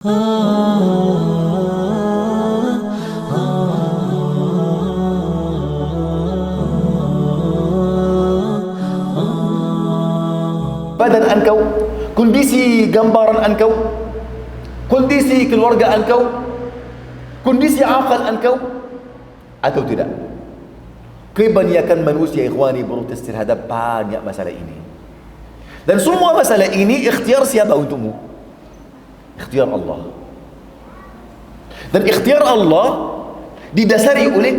Badan engkau, kondisi gambaran engkau, kondisi keluarga engkau, kondisi akal engkau, atau tidak. Kebanyakan manusia ikhwani protes terhadap banyak masalah ini. Dan semua masalah ini ikhtiar siapa untukmu? Ikhtiar Allah. Dan ikhtiar Allah didasari oleh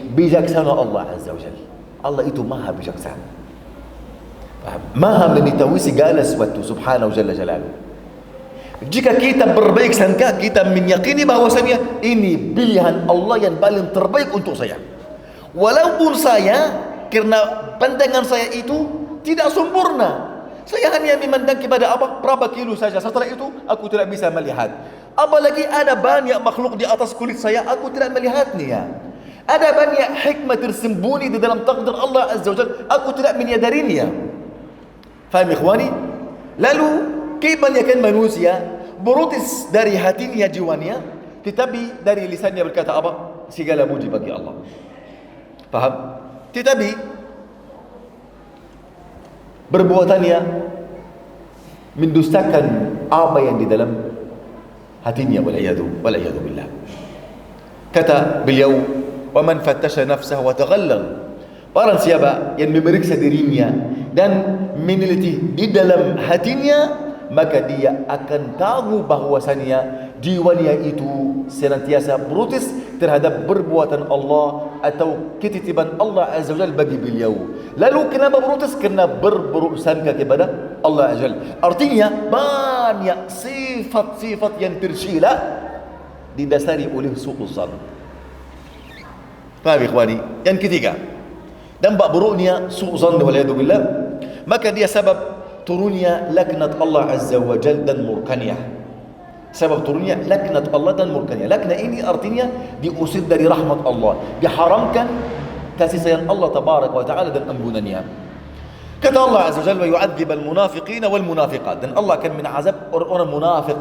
bijaksana Allah Azza wa Jalla. Allah itu maha bijaksana, maha mengetahui segala sesuatu subhanahu jalla jalaluhu. Jika kita berbaik sangka, kita meyakini bahwasanya ini pilihan Allah yang paling terbaik untuk saya. Walaupun saya, karena pandangan saya itu tidak sempurna, saya hanya memandang kepada berapa kilo saja. Setelah itu aku tidak bisa melihat. Apalagi ada banyak makhluk di atas kulit saya, aku tidak melihatnya. Ada banyak hikmah tersembunyi di dalam takdir Allah Azza wa Jalla, aku tidak menyadarinya. Faham ikhwani? Lalu kebanyakan manusia berotis dari hatinya, jiwanya, tetapi dari lisannya berkata apa? Segala puji bagi Allah. Faham? Tetapi perbuatannya mendustakan apa yang di dalam hatinya. Wal'iyadu billah. Kata beliau, wa man fattasha nafsahu wa taghallal, barang siapa yang memeriksa dirinya dan meneliti di dalam hatinya, maka dia akan tahu bahwasannya jiwanya itu senantiasa protes terhadap perbuatan Allah atau ketitiban Allah Azza wa Jalla bagi beliau. Lalu kenapa protes? Karena berburuk sangka kepada Allah Azza wa Jalla. Artinya banyak sifat-sifat yang tercela didasari oleh su'uzan. Faham ikhwani? Yang ketiga, dampak buruknya su'uzan wal'iyadu billah, maka dia sebab turunnya laknat Allah Azza wa Jalla dan murkanya. Sebab turunnya laknat Allah dan murkanya. Laknat ini artinya diusir dari rahmat Allah, diharamkan kasih sayang Allah tabaraka wa ta'ala dan ampunannya. Kata Allah Azza wa Jalla, yu'adzib al-munafiqina wal-munafiqat, dan Allah akan menazab orang-orang munafik,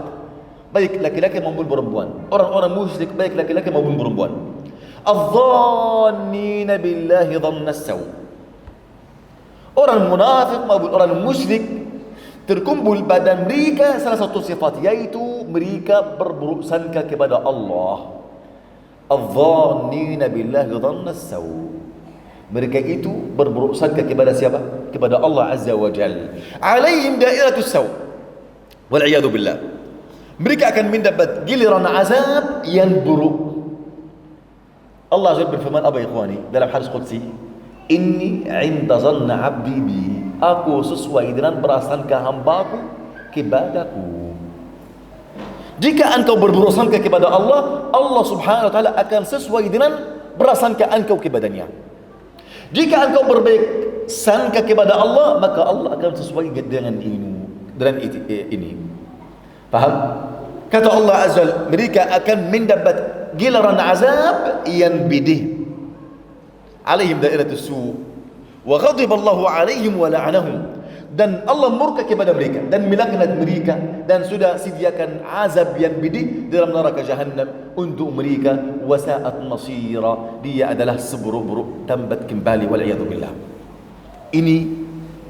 baik laki-laki maupun perempuan, orang-orang musyrik baik laki-laki maupun perempuan. Adh-dhannina billahi dhanna as-saw. Orang munafik maupun orang musyrik terkumpul pada mereka salah satu sifat, yaitu mereka berburuk sangka kepada Allah. Adh-dhannina billahi dhanna as-saw. Mereka itu berburuk sangka kepada siapa? Kepada Allah Azza wa Jalla. Alaihim dairatus saw. Wal'iyadu billah. Mereka akan mendapat giliran azab yang buruk. Allah Azza wa Jalla berfirman apa ikhwani dalam hadis qudsi? Inni 'inda dhanna 'abdi bi. Aku sesuai dengan prasangka hambaku kepadaku. Jika engkau berburuk sangka kepada Allah, Allah Subhanahu wa taala akan sesuai dengan prasangka engkau kepadanya. Jika engkau berbaik sangka kepada Allah, maka Allah akan sesuai dengan ini. Faham? Kata Allah Azza wa Jalla, mereka akan mendapat giliran azab yang pedih. Alaihim dairatus su wa ghadiba Allahu alaihim wa la'anahum, dan Allah murka kepada mereka dan melaknat mereka, dan sudah sediakan azab yang pedih dalam neraka jahannam untuk mereka. Wasa'at nasira, dia adalah seburuk-buruk tempat kembali. Wal'iyadu billah. Ini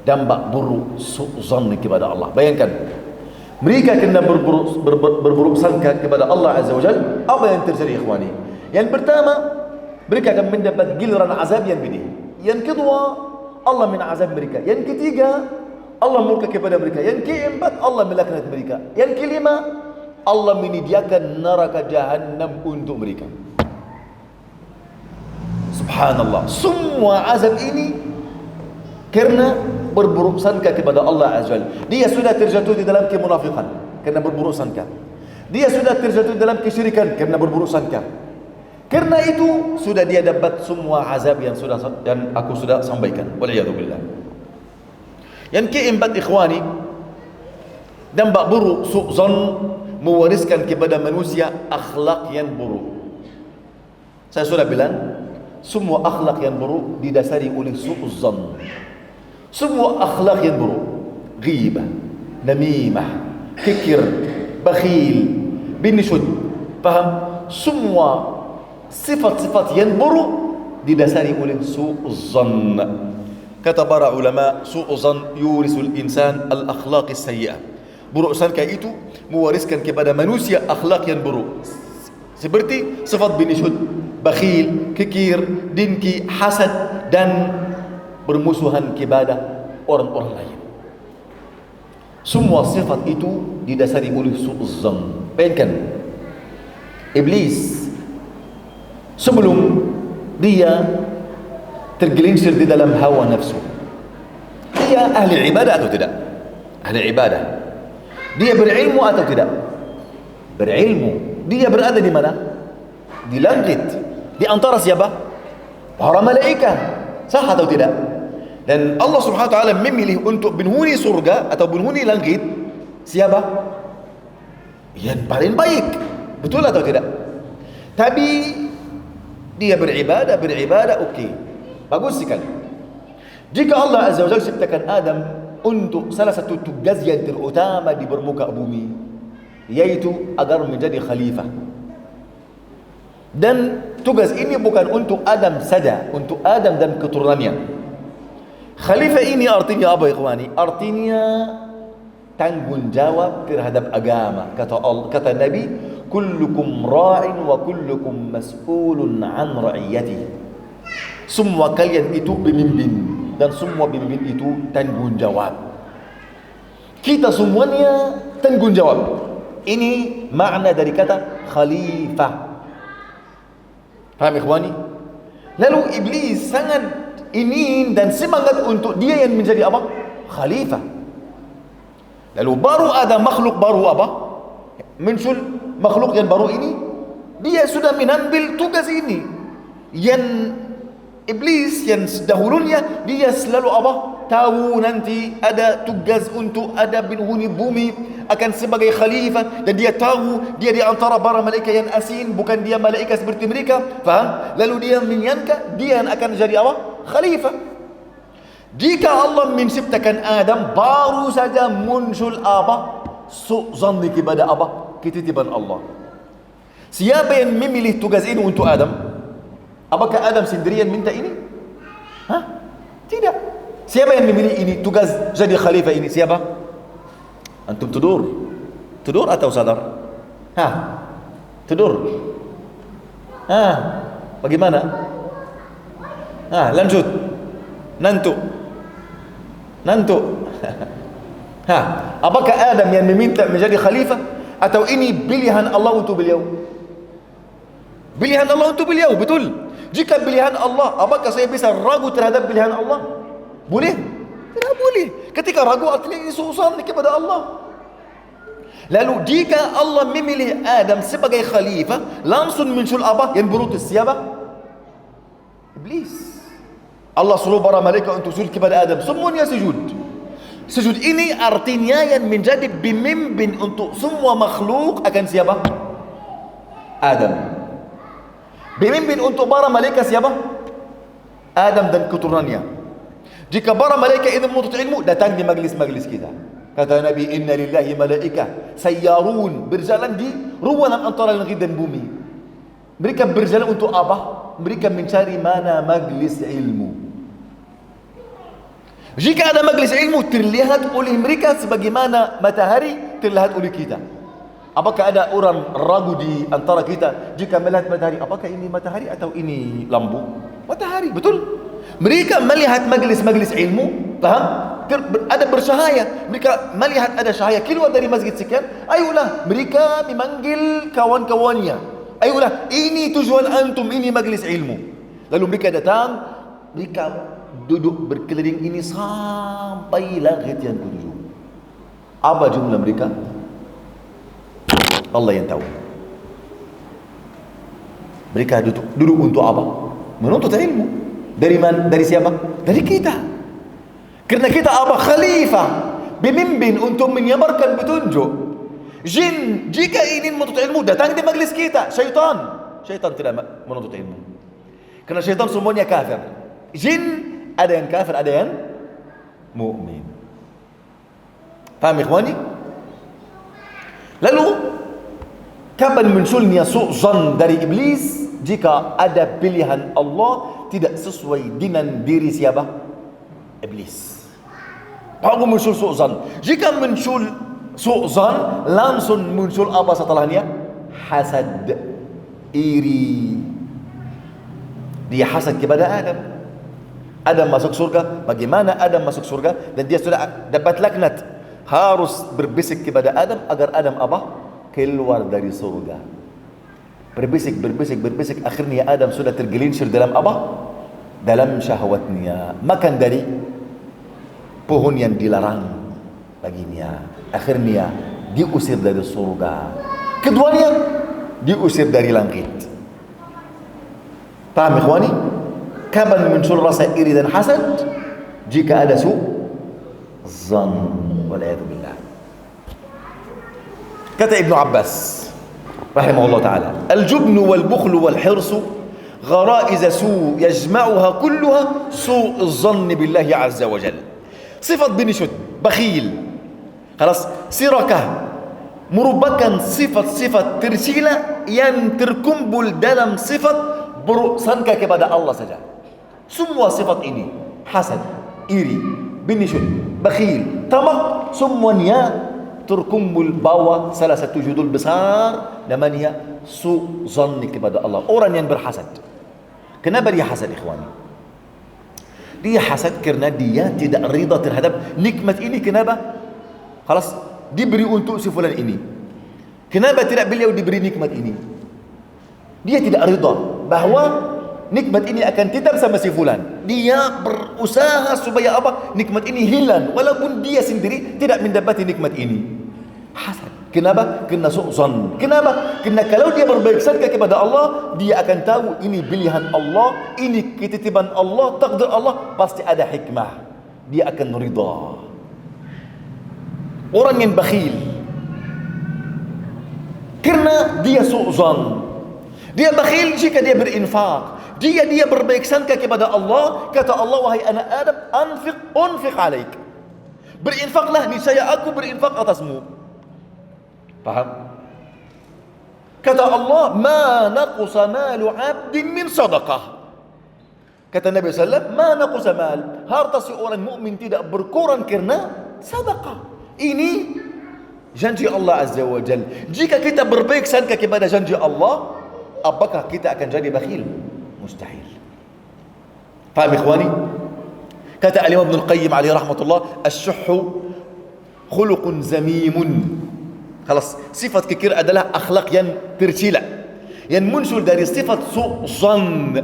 dampak buruk su'zan kepada Allah. Bayangkan, mereka kena berburuk sangka kepada Allah Azza wa Jalla. Apa yang terjadi ikhwani? Yang pertama, mereka akan mendapat giliran azab yang pedih. Yang kedua, Allah menazab mereka. Yang ketiga, Allah murka kepada mereka. Yang keempat, Allah melaknat mereka. Yang kelima, Allah menyediakan neraka jahannam untuk mereka. Subhanallah. Semua azab ini karena berburuk sangka kepada Allah Azza wa Jalla. Dia sudah terjatuh di dalam kemunafikan karena berburuk sangka. Dia sudah terjatuh di dalam kesyirikan karena berburuk sangka. Karena itu sudah dia dapat semua azab yang aku sudah sampaikan. Wal'iyadu billah. Yang keempat ikhwani, dampak buruk su'zan mewariskan kepada manusia akhlak yang buruk. Saya sudah bilang, semua akhlak yang buruk didasari oleh su'zan. Semua akhlak yang buruk, ghibah, namimah, kikir, bakhil, binusyud. Paham? Semua sifat-sifat yang buruk didasari oleh su'uzzan. Kata para ulama, su'uzzan yurisul insan al-akhlaqis sayyi'ah. Buruk sangka itu mewariskan kepada manusia akhlak yang buruk. Seperti sifat binusyud, bakhil, kikir, dengki, hasad, dan bermusuhan kepada orang-orang lain. Semua sifat itu didasari oleh su'uzzan. Bayangkan, Iblis sebelum dia tergelincir di dalam hawa nafsu, dia ahli ibadah atau tidak? Ahli ibadah. Dia berilmu atau tidak? Berilmu. Dia berada di mana? Di langit. Di antara siapa? Para malaikat. Sah atau tidak? Dan Allah Subhanahu wa taala memilih untuk penghuni surga atau penghuni langit siapa? Yang paling baik. Betul atau tidak? Tapi dia beribadah, okey. Bagus sekali. Jika Allah Azza wa Jalla ciptakan Adam untuk salah satu tugas yang terutama di permukaan bumi, yaitu agar menjadi khalifah. Dan tugas ini bukan untuk Adam saja, untuk Adam dan keturunannya. Khalifah ini artinya apa, ikhwani? Artinya tanggung jawab terhadap agama. Kata Nabi, kullukum ra'in wa kullukum mas'ulun an ra'iyati. Semua kalian itu pemimpin dan semua pemimpin itu tanggung jawab. Kita semuanya tanggung jawab. Ini makna dari kata khalifah. Faham ikhwani? Lalu iblis sangat ingin dan semangat untuk dia yang menjadi apa? Khalifah. Lalu baru ada makhluk baru apa? Muncul makhluk yang baru ini, dia sudah mengambil tugas ini. Yang iblis yang dahulunya dia selalu apa? Tahu nanti ada tugas untuk ada penghuni bumi akan sebagai khalifah, dan dia tahu dia di antara para malaikat yang asin, bukan dia malaikat seperti mereka. Faham? Lalu dia menyangka dia akan jadi apa? Khalifah. Jika Allah menciptakan Adam, baru saja muncul apa? Su'zan kepada apa? Ketitipan Allah. Siapa yang memilih tugas ini untuk Adam? Apakah Adam sendirian minta ini? Hah? Tidak. Siapa yang memilih ini tugas jadi khalifah ini? Siapa? Antum tidur? Tidur atau sadar? Hah? Tidur? Hah? Bagaimana? Lanjut. Nantuk. Apakah Adam yang meminta menjadi khalifah, atau ini pilihan Allah untuk beliau? Pilihan Allah untuk beliau, betul. Jika pilihan Allah, apakah saya bisa ragu terhadap pilihan Allah? Boleh? Tidak boleh. Ketika ragu, artinya ini su'zan kepada Allah. Lalu jika Allah memilih Adam sebagai khalifah, langsung muncul apa yang berutus? Siapa? Iblis. Allah suruh para malaikat untuk sujud kepada Adam, semuanya sujud. Sujud ini artinya yang menjadi pemimpin untuk semua makhluk akan siapa? Adam. Pemimpin untuk para malaikat siapa? Adam dan keturunannya. Jika para malaikat itu menuntut ilmu, datang di majlis-majlis kita. Kata Nabi, inna lillahi malaikah sayyarun, berjalan di ruangan antara langit dan bumi. Mereka berjalan untuk apa? Mereka mencari mana majlis ilmu. Jika ada majlis ilmu, terlihat oleh mereka sebagaimana matahari terlihat oleh kita. Apakah ada orang ragu di antara kita jika melihat matahari? Apakah ini matahari atau ini lampu? Matahari, betul. Mereka melihat majlis-majlis ilmu, paham? Ada bercahaya. Mereka melihat ada cahaya keluar dari masjid sekian. Ayolah, mereka memanggil kawan-kawannya. Ayolah, ini tujuan antum, ini majlis ilmu. Lalu mereka datang, mereka duduk berkeliling ini sampai langit yang ketujuh. Apa jumlah mereka? Allah yang tahu. Mereka duduk untuk apa? Menuntut ilmu. Dari mana? Dari siapa? Dari kita. Karena kita apa? Khalifah, pemimpin untuk menyebarkan petunjuk. Jin jika ingin menuntut ilmu, datang di majlis kita. Syaitan tidak menuntut ilmu, karena syaitan semuanya kafir. Jin ada yang kafir, ada yang mukmin. Paham ikhwani? Lalu Kapan munculnya su'zan dari iblis? Jika ada pilihan Allah tidak sesuai dengan diri siapa? Iblis. Baru muncul su'zan. Jika muncul su'zan, langsung muncul apa setelahnya? Hasad, iri. Dia hasad kepada Adam. Adam masuk surga. Bagaimana Adam masuk surga? Dan dia sudah dapat laknat. Harus berbisik kepada Adam agar Adam apa? Keluar dari surga. Berbisik. Akhirnya Adam sudah tergelincir dalam apa? Dalam syahwatnya. Makan dari pohon yang dilarang baginya. Akhirnya diusir dari surga. Keduanya diusir dari langit. Paham ikhwani? Kapan muncul rasa iri dan hasad? Jika ada su'zan. Wal'iyadzubillah. Kata Ibnu Abbas rahimahullah ta'ala, al-jubnu wal-bukhlu wal-hirsu gharaiz su' yajma'uha kulluha su'u dhanni billahi azza wa jalla. Sifat binisyut, bakhil, خلاص, sirakah merupakan sifat-sifat tersila yang terkumpul dalam sifat buruk sangka kepada Allah saja. Semua sifat ini, hasad, iri, binisyut, bakhil, tamak, semuanya terkumpul bawah salah satu judul besar namanya su'zanni kepada Allah. Orang yang berhasad. Kenapa dia hasad ikhwani? Dia hasad karena dia tidak rida terhadap nikmat ini. Kenapa? Khalas, diberi untuk si fulan ini. Kenapa tidak beliau diberi nikmat ini? Dia tidak rida bahwa nikmat ini akan tetap sama si fulan. Dia berusaha supaya apa? Nikmat ini hilang walaupun dia sendiri tidak mendapati nikmat ini. Hasad. Kenapa? Kena su'zan. Kenapa? Karena kalau dia berbaik sangka kepada Allah, dia akan tahu ini pilihan Allah, ini ketitiban Allah, takdir Allah, pasti ada hikmah. Dia akan rida. Orang yang bakhil karena dia su'zan. Dia bakhil jika dia berinfak. Dia berbaik sangka kepada Allah. Kata Allah, wahai anak Adam, unfiq alaik. Berinfaklah, niscaya aku berinfak atasmu. Paham? Kata Allah, ma naqusa malu 'abdin min sadaqah. Kata Nabi SAW, ma naqusa mal. Harta seorang mukmin tidak berkurang karena sedekah. Ini janji Allah Azza wa Jalla. Jika kita berbaik sangka kepada janji Allah, apakah kita akan jadi bakhil? Mustahil. Faham ikhwani? Kata Al-Imam Ibn Al-Qayyim alaihi rahmatullah, as-syuhhu khuluqun zamimun. Khalas, sifat kikir adalah akhlak yang tercela, yang muncul dari sifat su'zan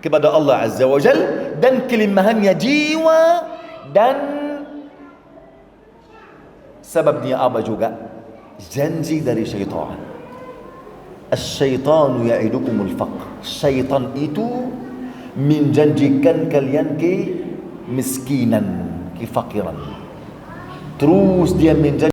kepada Allah Azza wa Jal, dan kelemahannya jiwa, dan sebabnya apa juga? Janji dari syaitan. Asy-syaitanu ya'idukumul faqr. Syaitan itu menjanjikan kalian kemiskinan, kefakiran. Terus dia menjanjikan